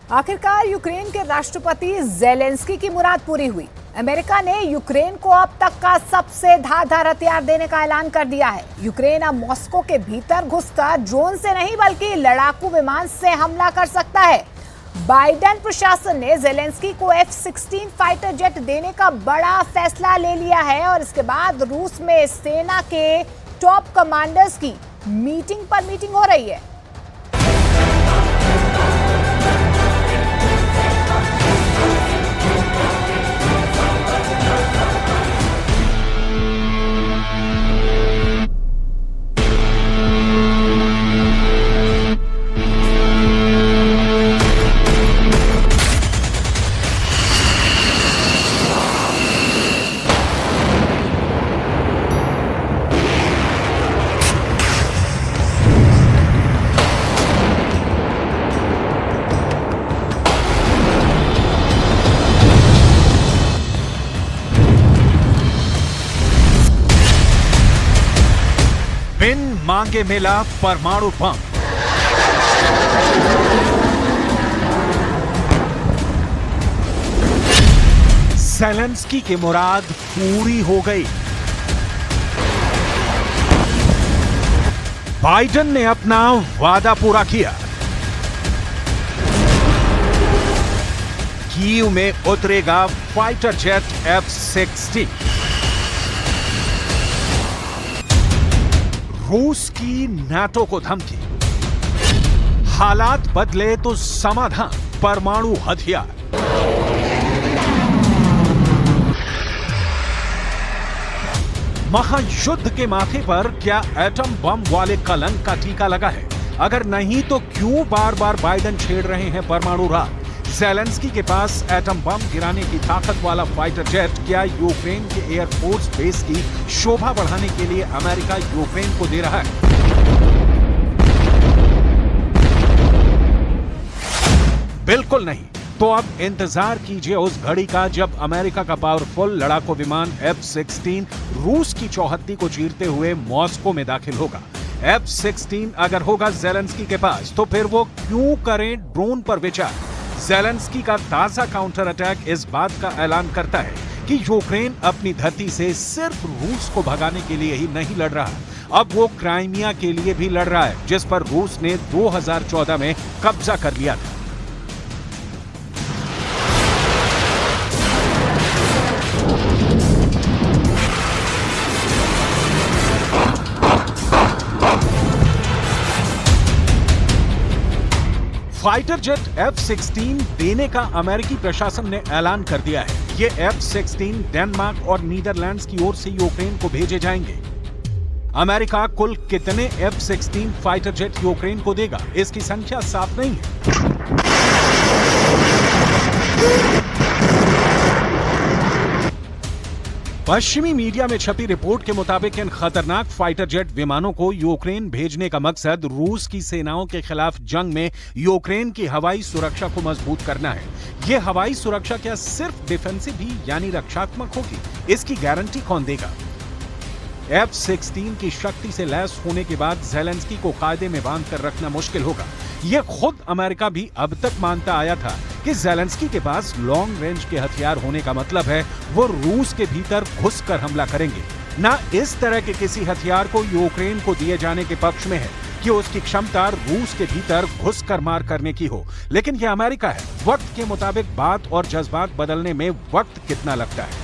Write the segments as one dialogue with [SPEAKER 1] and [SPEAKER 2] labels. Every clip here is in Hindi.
[SPEAKER 1] आखिरकार यूक्रेन के राष्ट्रपति ज़ेलेंस्की की मुराद पूरी हुई। अमेरिका ने यूक्रेन को अब तक का सबसे धारदार हथियार देने का ऐलान कर दिया है। यूक्रेन अब मॉस्को के भीतर घुसकर ड्रोन से नहीं बल्कि लड़ाकू विमान से हमला कर सकता है। बाइडेन प्रशासन ने ज़ेलेंस्की को F-16 फाइटर जेट देने का बड़ा फैसला ले लिया है और इसके बाद रूस में सेना के टॉप कमांडर्स की मीटिंग हो रही है।
[SPEAKER 2] बिन मांगे मिला परमाणु बम। ज़ेलेंस्की की मुराद पूरी हो गई। बाइडेन ने अपना वादा पूरा किया। कीव में उतरेगा फाइटर जेट F-16। रूस की नाटो को धमकी, हालात बदले तो समाधान, परमाणु हथियार। महायुद्ध के माथे पर क्या एटम बम वाले कलंक का टीका लगा है? अगर नहीं तो क्यों बार बार बाइडेन छेड़ रहे हैं परमाणु राग? ज़ेलेंस्की के पास एटम बम गिराने की ताकत वाला फाइटर जेट क्या यूक्रेन के एयरफोर्स बेस की शोभा बढ़ाने के लिए अमेरिका यूक्रेन को दे रहा है? बिल्कुल नहीं। तो अब इंतजार कीजिए उस घड़ी का जब अमेरिका का पावरफुल लड़ाकू विमान F-16 रूस की चौहद्दी को चीरते हुए मॉस्को में दाखिल होगा। F-16 अगर होगा ज़ेलेंस्की के पास तो फिर वो क्यों करें ड्रोन पर विचार? ज़ेलेंस्की का ताजा काउंटर अटैक इस बात का ऐलान करता है कि यूक्रेन अपनी धरती से सिर्फ रूस को भगाने के लिए ही नहीं लड़ रहा, अब वो क्राइमिया के लिए भी लड़ रहा है, जिस पर रूस ने 2014 में कब्जा कर लिया था। फाइटर जेट F-16 देने का अमेरिकी प्रशासन ने ऐलान कर दिया है। ये F-16 डेनमार्क और नीदरलैंड्स की ओर से यूक्रेन को भेजे जाएंगे। अमेरिका कुल कितने F-16 फाइटर जेट यूक्रेन को देगा, इसकी संख्या साफ नहीं है। पश्चिमी मीडिया में छपी रिपोर्ट के मुताबिक इन खतरनाक फाइटर जेट विमानों को यूक्रेन भेजने का मकसद रूस की सेनाओं के खिलाफ जंग में यूक्रेन की हवाई सुरक्षा को मजबूत करना है। यह हवाई सुरक्षा क्या सिर्फ डिफेंसिव ही यानी रक्षात्मक होगी? इसकी गारंटी कौन देगा? F-16 की शक्ति से लैस होने के बाद ज़ेलेंस्की को कायदे में बांध कर रखना मुश्किल होगा। यह खुद अमेरिका भी अब तक मानता आया था कि ज़ेलेंस्की के पास लॉन्ग रेंज के हथियार होने का मतलब है वो रूस के भीतर घुसकर हमला करेंगे। ना इस तरह के किसी हथियार को यूक्रेन को दिए जाने के पक्ष में है कि उसकी क्षमता रूस के भीतर घुसकर मार करने की हो, लेकिन यह अमेरिका है। वक्त के मुताबिक बात और जज्बात बदलने में वक्त कितना लगता है।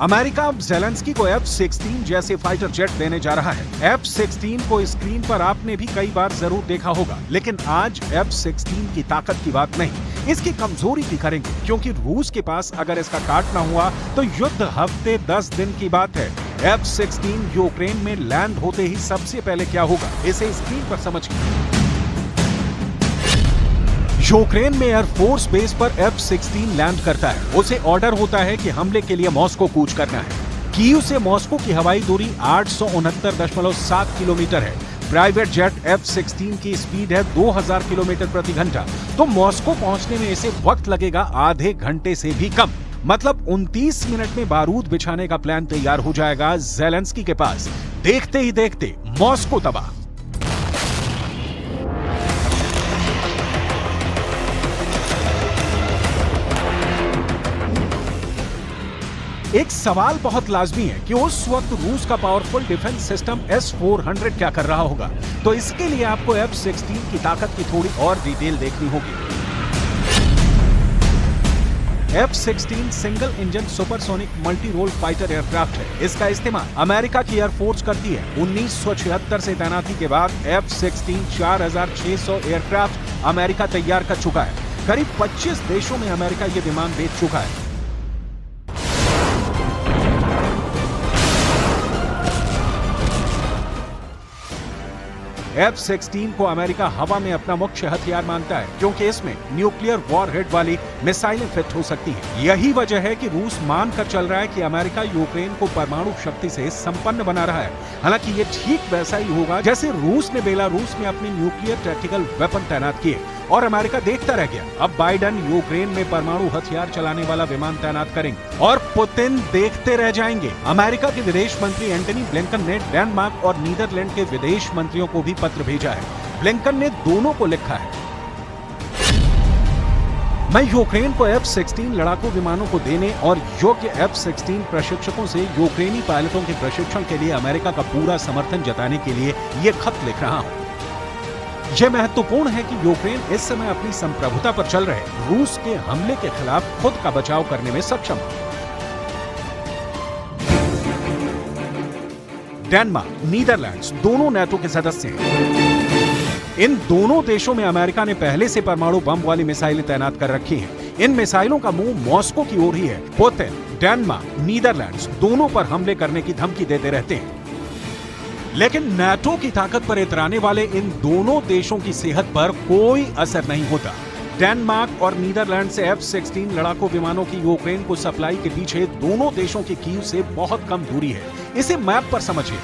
[SPEAKER 2] अमेरिका अब ज़ेलेंस्की को F-16 जैसे फाइटर जेट देने जा रहा है। F-16 को स्क्रीन पर आपने भी कई बार जरूर देखा होगा, लेकिन आज F-16 की ताकत की बात नहीं, इसकी कमजोरी की करेंगे, क्योंकि रूस के पास अगर इसका काटना हुआ तो युद्ध हफ्ते 10 दिन की बात है। F-16 यूक्रेन में लैंड होते ही सबसे पहले क्या होगा, इसे स्क्रीन पर समझिए। यूक्रेन में एयरफोर्स बेस पर F-16 लैंड करता है। उसे ऑर्डर होता है कि हमले के लिए मॉस्को कूच करना है। कीव से मॉस्को की हवाई दूरी 869.7 किलोमीटर है। प्राइवेट जेट F-16 की स्पीड है 2000 किलोमीटर प्रति घंटा, तो मॉस्को पहुंचने में इसे वक्त लगेगा आधे घंटे से भी कम। मतलब 29 मिनट में बारूद बिछाने का प्लान तैयार हो जाएगा ज़ेलेंस्की के पास। देखते ही देखते मॉस्को तबाह। एक सवाल बहुत लाजमी है कि उस वक्त रूस का पावरफुल डिफेंस सिस्टम S-400 क्या कर रहा होगा। तो इसके लिए आपको F-16 की ताकत की थोड़ी और डिटेल देखनी होगी। F-16 single engine supersonic multi role fighter aircraft है। इसका इस्तेमाल अमेरिका की एयरफोर्स करती है। 1976 से तैनाती के बाद F-16 4600 एयरक्राफ्ट अमेरिका तैयार कर चुका है। करीब 25 देशों में अमेरिका ये विमान बेच चुका है। F-16 को अमेरिका हवा में अपना मुख्य हथियार मानता है, क्योंकि इसमें न्यूक्लियर वॉरहेड वाली मिसाइलें फिट हो सकती हैं। यही वजह है कि रूस मानकर चल रहा है कि अमेरिका यूक्रेन को परमाणु शक्ति से संपन्न बना रहा है। हालांकि ये ठीक वैसा ही होगा जैसे रूस ने बेलारूस में अपने न्यूक्लियर टैक्टिकल वेपन तैनात किए और अमेरिका देखता रह गया। अब बाइडेन यूक्रेन में परमाणु हथियार चलाने वाला विमान तैनात करेंगे और पुतिन देखते रह जाएंगे। अमेरिका के विदेश मंत्री एंटनी ब्लिंकन ने डेनमार्क और नीदरलैंड के विदेश मंत्रियों को भी पत्र भेजा है। ब्लिंकन ने दोनों को लिखा है, मैं यूक्रेन को F-16 लड़ाकू विमानों को देने और योग्य F-16 प्रशिक्षकों से यूक्रेनी पायलटों के प्रशिक्षण के लिए अमेरिका का पूरा समर्थन जताने के लिए ये खत लिख रहा हूं। यह महत्वपूर्ण है कि यूक्रेन इस समय अपनी संप्रभुता पर चल रहे रूस के हमले के खिलाफ खुद का बचाव करने में सक्षम है। डेनमार्क, नीदरलैंड्स दोनों नाटो के सदस्य हैं। इन दोनों देशों में अमेरिका ने पहले से परमाणु बम वाली मिसाइलें तैनात कर रखी हैं। इन मिसाइलों का मुंह मॉस्को की ओर ही है। पुतिन डेनमार्क, नीदरलैंड्स दोनों पर हमले करने की धमकी देते रहते हैं। लेकिन नाटो की ताकत पर इतराने वाले इन दोनों देशों की सेहत पर कोई असर नहीं होता। डेनमार्क और नीदरलैंड से F-16 लड़ाकू विमानों की यूक्रेन को सप्लाई के पीछे दोनों देशों की कीव से बहुत कम दूरी है। इसे मैप पर समझिए।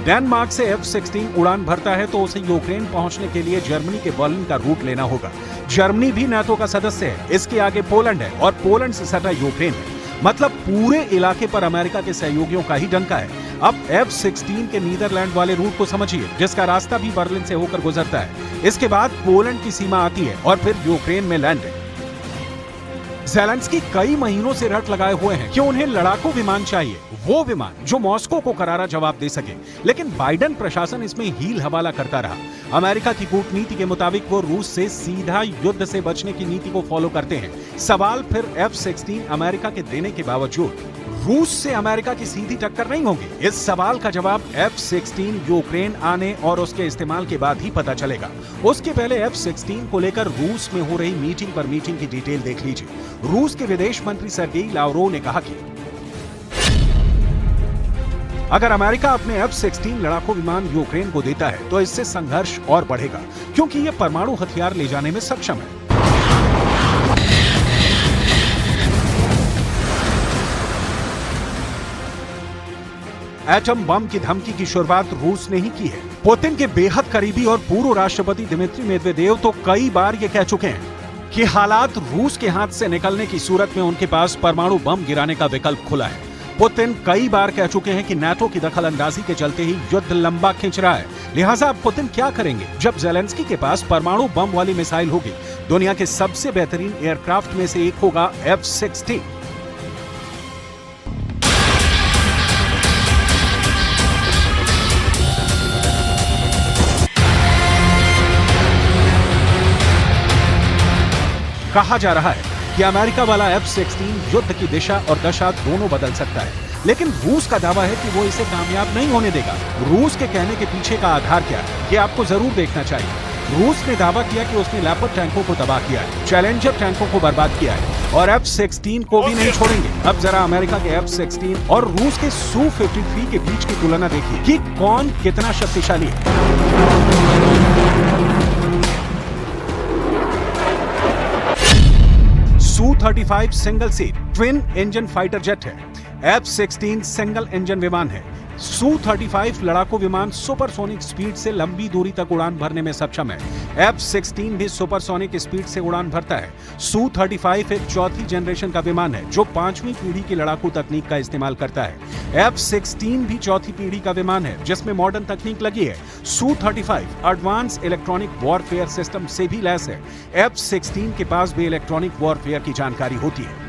[SPEAKER 2] डेनमार्क से F-16 उड़ान भरता है तो उसे यूक्रेन पहुंचने के लिए जर्मनी के बर्लिन का रूट लेना होगा। जर्मनी भी नाटो का सदस्य है। इसके आगे पोलैंड है और पोलैंड से सटा यूक्रेन है। मतलब पूरे इलाके पर अमेरिका के सहयोगियों का ही डंका है। अब F-16 के नीदरलैंड वाले रूट को समझिए, जिसका रास्ता भी बर्लिन से होकर गुजरता है। इसके बाद पोलैंड की सीमा आती है और फिर यूक्रेन में लैंड है। ज़ेलेंस्की कई महीनों से रट लगाए हुए हैं कि उन्हें लड़ाकू विमान चाहिए, वो विमान जो मॉस्को को करारा जवाब दे सके। लेकिन बाइडेन प्रशासन इसमें हील हवाला करता रहा। अमेरिका की कूटनीति के मुताबिक वो रूस से सीधा युद्ध से बचने की नीति को फॉलो करते हैं। सवाल फिर F-16 अमेरिका के देने के बावजूद रूस से अमेरिका की सीधी टक्कर नहीं होगी। इस सवाल का जवाब F-16 यूक्रेन आने और उसके इस्तेमाल के बाद ही पता चलेगा। उसके पहले F-16 को लेकर रूस में हो रही मीटिंग पर मीटिंग की डिटेल देख लीजिए। रूस के विदेश मंत्री सर्गेई लावरोव ने कहा कि अगर अमेरिका अपने F-16 लड़ाकू विमान यूक्रेन को देता है तो इससे संघर्ष और बढ़ेगा, क्योंकि यह परमाणु हथियार ले जाने में सक्षम है। एटम बम की धमकी की शुरुआत रूस ने ही की है। पुतिन के बेहद करीबी और पूर्व राष्ट्रपति दिमित्री मेदवेदेव तो कई बार ये कह चुके हैं कि हालात रूस के हाथ से निकलने की सूरत में उनके पास परमाणु बम गिराने का विकल्प खुला है। पुतिन कई बार कह चुके हैं कि नाटो की दखलंदाजी के चलते ही युद्ध लंबा खिंच रहा है। लिहाजा अब पुतिन क्या करेंगे जब ज़ेलेंस्की के पास परमाणु बम वाली मिसाइल होगी? दुनिया के सबसे बेहतरीन एयरक्राफ्ट में से एक होगा F-16। कहा जा रहा है कि अमेरिका वाला F-16 युद्ध की दिशा और दशा दोनों बदल सकता है, लेकिन रूस का दावा है कि वो इसे कामयाब नहीं होने देगा। रूस के कहने के पीछे का आधार क्या है, ये आपको जरूर देखना चाहिए। रूस ने दावा किया कि उसने लेपर्ड टैंकों को तबाह किया है, चैलेंजर टैंकों को बर्बाद किया है और F-16 को भी नहीं छोड़ेंगे। अब जरा अमेरिका के F-16 और रूस के Su-53 के बीच की तुलना देखिए कि कौन कितना शक्तिशाली है। Su-35 single seat twin engine fighter jet है। F-16 सिंगल इंजन विमान है। Su-35 लड़ाकू विमान सुपरसोनिक स्पीड से लंबी दूरी तक उड़ान भरने में सक्षम है। F-16 भी सुपरसोनिक स्पीड से उड़ान भरता है। Su-35 एक चौथी जनरेशन का विमान है जो 5वीं पीढ़ी की लड़ाकू तकनीक का इस्तेमाल करता है। F-16 भी चौथी पीढ़ी का विमान है जिसमें मॉडर्न तकनीक लगी है। Su-35 advance electronic warfare system से भी लैस है। F-16 के पास भी इलेक्ट्रॉनिक वॉरफेयर की जानकारी होती है।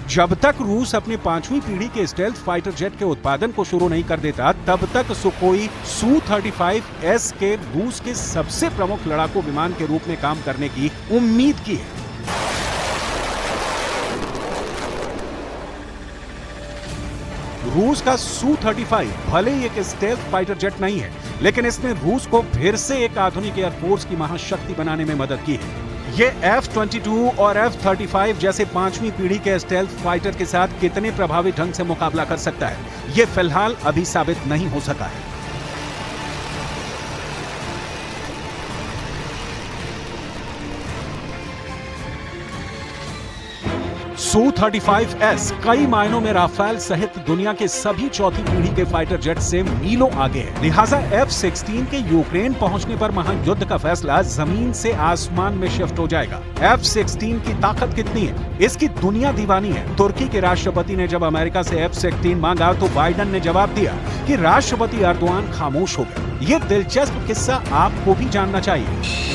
[SPEAKER 2] जब तक रूस अपनी 5वीं पीढ़ी के स्टेल्थ फाइटर जेट के उत्पादन को शुरू नहीं कर देता, तब तक सुखोई Su-35S के रूस के सबसे प्रमुख लड़ाकू विमान के रूप में काम करने की उम्मीद की है। रूस का Su-35 भले ही एक स्टेल्थ फाइटर जेट नहीं है, लेकिन इसने रूस को फिर से एक आधुनिक एयरफोर्स की महाशक्ति बनाने में मदद की है। ये F-22 और F-35 जैसे 5वीं पीढ़ी के स्टेल्थ फाइटर के साथ कितने प्रभावी ढंग से मुकाबला कर सकता है, ये फिलहाल अभी साबित नहीं हो सका है। Su-35S कई मायनों में राफेल सहित दुनिया के सभी चौथी पीढ़ी के फाइटर जेट से मीलों आगे है। लिहाजा F-16 के यूक्रेन पहुंचने पर महायुद्ध का फैसला जमीन से आसमान में शिफ्ट हो जाएगा। F-16 की ताकत कितनी है, इसकी दुनिया दीवानी है। तुर्की के राष्ट्रपति ने जब अमेरिका से F-16 मांगा तो बाइडेन ने जवाब दिया कि राष्ट्रपति एर्दोआन खामोश हो गए। ये दिलचस्प किस्सा आपको भी जानना चाहिए।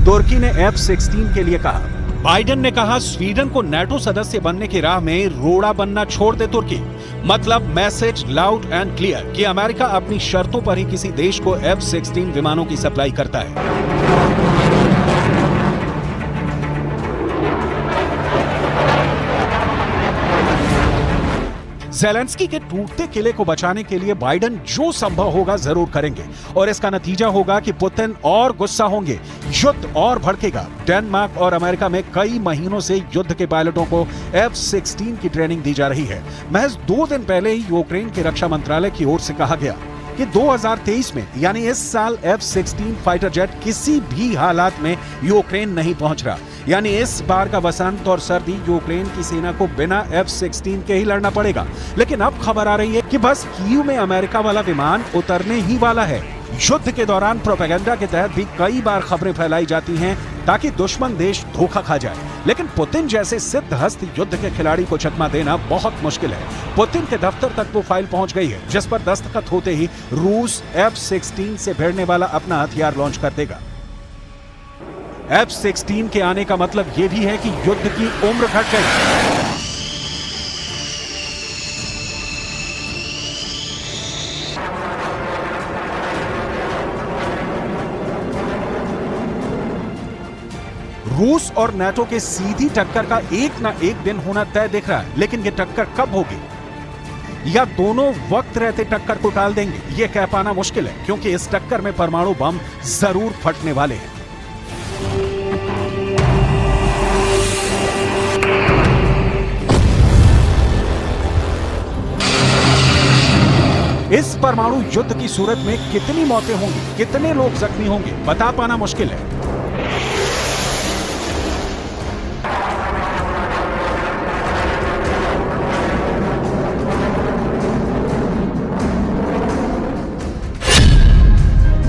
[SPEAKER 2] तुर्की ने F-16 के लिए कहा, बाइडेन ने कहा स्वीडन को नाटो सदस्य बनने की राह में रोड़ा बनना छोड़ दे तुर्की। मतलब मैसेज लाउड एंड क्लियर कि अमेरिका अपनी शर्तों पर ही किसी देश को F-16 विमानों की सप्लाई करता है। ज़ेलेंस्की के टूटते किले को बचाने के लिए बाइडेन जो संभव होगा जरूर करेंगे और इसका नतीजा होगा कि पुतिन और गुस्सा होंगे, युद्ध और भड़केगा। डेनमार्क और अमेरिका में कई महीनों से युद्ध के पायलटों को F-16 की ट्रेनिंग दी जा रही है। महज 2 दिन पहले ही यूक्रेन के रक्षा मंत्रालय की ओर से कहा गया कि 2023 में यानी इस साल F-16 फाइटर जेट किसी भी हालात में यूक्रेन नहीं पहुंच रहा। यानी इस बार का वसंत और सर्दी यूक्रेन की सेना को बिना F-16 के ही लड़ना पड़ेगा। लेकिन अब खबर आ रही है कि बस कीव में अमेरिका वाला विमान उतरने ही वाला है। युद्ध के दौरान प्रोपेगेंडा के तहत भी कई बार खबरें फैलाई जाती हैं ताकि दुश्मन देश धोखा खा जाए, लेकिन पुतिन जैसे सिद्धहस्त युद्ध के खिलाड़ी को चकमा देना बहुत मुश्किल है। पुतिन के दफ्तर तक वो फाइल पहुंच गई है जिस पर दस्तखत होते ही रूस F-16 से भिड़ने वाला अपना हथियार लॉन्च कर देगा। F-16 के आने का मतलब ये भी है कि युद्ध की उम्र घट गई। रूस और नाटो के सीधी टक्कर का एक ना एक दिन होना तय दिख रहा है, लेकिन ये टक्कर कब होगी या दोनों वक्त रहते टक्कर को टाल देंगे, ये कह पाना मुश्किल है, क्योंकि इस टक्कर में परमाणु बम जरूर फटने वाले हैं। इस परमाणु युद्ध की सूरत में कितनी मौतें होंगी, कितने लोग जख्मी होंगे, बता पाना मुश्किल है।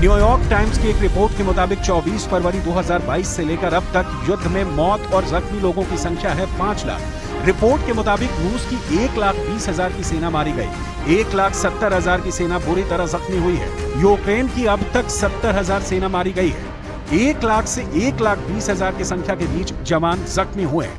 [SPEAKER 2] न्यूयॉर्क टाइम्स की एक रिपोर्ट के मुताबिक 24 फरवरी 2022 से लेकर अब तक युद्ध में मौत और जख्मी लोगों की संख्या है 5 लाख। रिपोर्ट के मुताबिक रूस की 1,20,000 की सेना मारी गई, 1,70,000 की सेना बुरी तरह जख्मी हुई है। यूक्रेन की अब तक 70,000 सेना मारी गई है। 1 लाख से 1,20,000 की संख्या के बीच जवान जख्मी हुए हैं।